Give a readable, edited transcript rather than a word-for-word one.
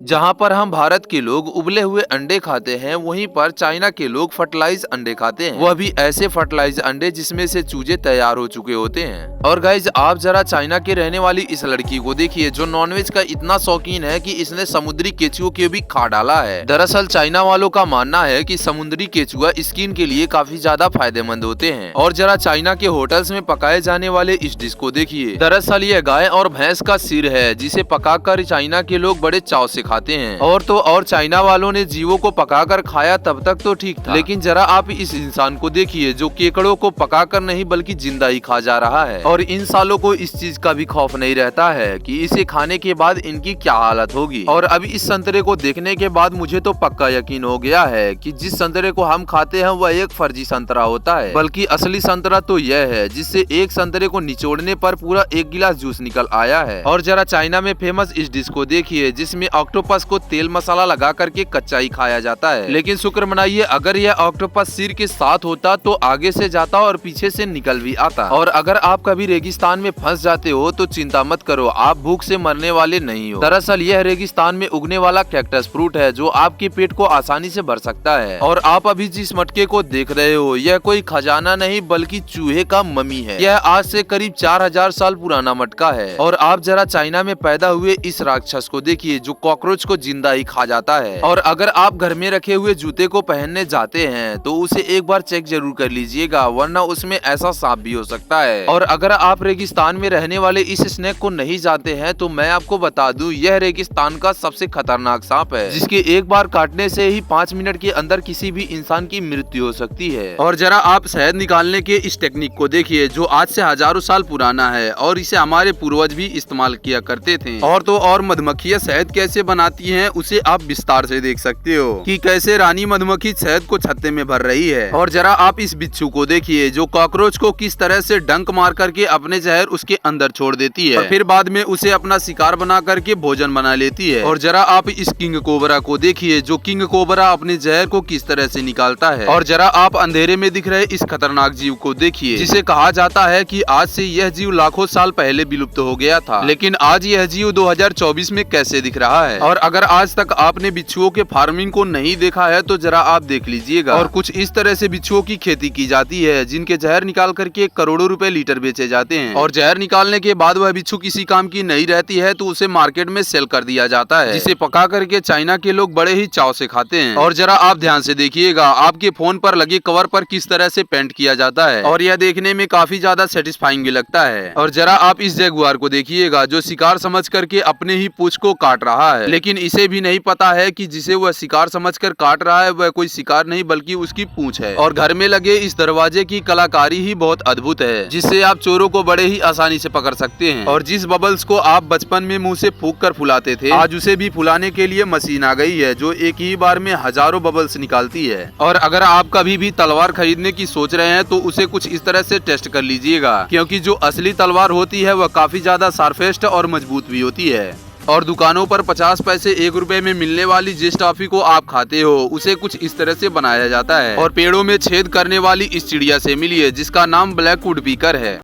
जहां पर हम भारत के लोग उबले हुए अंडे खाते हैं, वहीं पर चाइना के लोग फर्टिलाइज अंडे खाते हैं। वह भी ऐसे फर्टिलाइज अंडे जिसमें से चूजे तैयार हो चुके होते हैं। और गाइज, आप जरा चाइना के रहने वाली इस लड़की को देखिए जो नॉनवेज का इतना शौकीन है कि इसने समुद्री केचुओं के भी खा डाला है। दरअसल चाइना वालों का मानना है कि समुद्री केचुआ स्किन के लिए काफी ज्यादा फायदेमंद होते हैं। और जरा चाइना के होटल्स में पकाए जाने वाले इस डिश को देखिए। दरअसल यह गाय और भैंस का सिर है जिसे पकाकर चाइना के लोग बड़े चाव से खाते हैं। और चाइना वालों ने जीवों को पकाकर खाया तब तक तो ठीक था, लेकिन जरा आप इस इंसान को देखिए जो केकड़ों को पकाकर नहीं बल्कि जिंदा ही खा जा रहा है। और इन सालों को इस चीज का भी खौफ नहीं रहता है कि इसे खाने के बाद इनकी क्या हालत होगी। और अभी इस संतरे को देखने के बाद मुझे तो पक्का यकीन हो गया है कि जिस संतरे को हम खाते हैं वह एक फर्जी संतरा होता है, बल्कि असली संतरा तो यह है जिससे एक संतरे को निचोड़ने पर पूरा एक गिलास जूस निकल आया है। और जरा चाइना में फेमस इस डिश को देखिए जिसमें ऑक्टोपस को तेल मसाला लगा करके कच्चा ही खाया जाता है। लेकिन शुक्र मनाइए, अगर यह ऑक्टोपस सिर के साथ होता तो आगे से जाता और पीछे से निकल भी आता। और अगर आप कभी रेगिस्तान में फंस जाते हो तो चिंता मत करो, आप भूख से मरने वाले नहीं हो। दरअसल यह रेगिस्तान में उगने वाला कैक्टस फ्रूट है जो आपके पेट को आसानी से भर सकता है। और आप अभी जिस मटके को देख रहे हो यह कोई खजाना नहीं बल्कि चूहे का मम्मी है। यह आज से करीब 4000 साल पुराना मटका है। और आप जरा चाइना में पैदा हुए इस राक्षस को देखिए जो कॉकरोच को जिंदा ही खा जाता है। और अगर आप घर में रखे हुए जूते को पहनने जाते हैं तो उसे एक बार चेक जरूर कर लीजिएगा, वरना उसमें ऐसा सांप भी हो सकता है। और अगर आप रेगिस्तान में रहने वाले इस स्नेक को नहीं जानते हैं तो मैं आपको बता दूं, यह रेगिस्तान का सबसे खतरनाक सांप है जिसके एक बार काटने से ही 5 मिनट के अंदर किसी भी इंसान की मृत्यु हो सकती है। और जरा आप शहद निकालने के इस टेक्निक को देखिए जो आज से हजारों साल पुराना है और इसे हमारे पूर्वज भी इस्तेमाल किया करते थे। और तो और मधुमक्खियां शहद कैसे बनाती हैं उसे आप विस्तार से देख सकते हो कि कैसे रानी मधुमक्खी शहद को छत्ते में भर रही है। और जरा आप इस बिच्छू को देखिए जो कॉकरोच को किस तरह से डंक मार करके अपने जहर उसके अंदर छोड़ देती है और फिर बाद में उसे अपना शिकार बना करके भोजन बना लेती है। और जरा आप इस किंग कोबरा को देखिए जो किंग कोबरा अपने जहर को किस तरह से निकालता है। और जरा आप अंधेरे में दिख रहे इस खतरनाक जीव को देखिए जिसे कहा जाता है कि आज से यह जीव लाखों साल पहले विलुप्त हो गया था, लेकिन आज यह जीव 2024 में कैसे दिख रहा है। और अगर आज तक आपने बिच्छुओं के फार्मिंग को नहीं देखा है तो जरा आप देख लीजिएगा। और कुछ इस तरह से बिच्छुओं की खेती की जाती है जिनके जहर निकाल करके करोड़ों रुपए लीटर बेचे जाते हैं। और जहर निकालने के बाद वह बिच्छू किसी काम की नहीं रहती है तो उसे मार्केट में सेल कर दिया जाता है, जिसे पका करके चाइना के लोग बड़े ही चाव से खाते हैं। और जरा आप ध्यान से देखिएगा आपके फोन पर लगे कवर पर किस तरह से पेंट किया जाता है और यह देखने में काफी ज्यादा सेटिस्फाइंग भी लगता है। और जरा आप इस जगुआर को देखिएगा जो शिकार समझ करके अपने ही पूंछ को काट रहा है, लेकिन इसे भी नहीं पता है कि जिसे वह शिकार समझकर काट रहा है वह कोई शिकार नहीं बल्कि उसकी पूंछ है। और घर में लगे इस दरवाजे की कलाकारी ही बहुत अद्भुत है जिससे आप चोरों को बड़े ही आसानी से पकड़ सकते हैं। और जिस बबल्स को आप बचपन में मुंह से फूंक कर फुलाते थे, आज उसे भी फुलाने के लिए मशीन आ गई है जो एक ही बार में हजारों बबल्स निकालती है। और अगर आप कभी भी तलवार खरीदने की सोच रहे हैं तो उसे कुछ इस तरह से टेस्ट कर लीजिएगा, क्योंकि जो असली तलवार होती है वह काफी ज्यादा शार्पेस्ट और मजबूत भी होती है। और दुकानों पर 50 पैसे 1 रुपए में मिलने वाली जिस टॉफी को आप खाते हो उसे कुछ इस तरह से बनाया जाता है। और पेड़ों में छेद करने वाली इस चिड़िया से मिलिए जिसका नाम ब्लैक वुड पीकर है।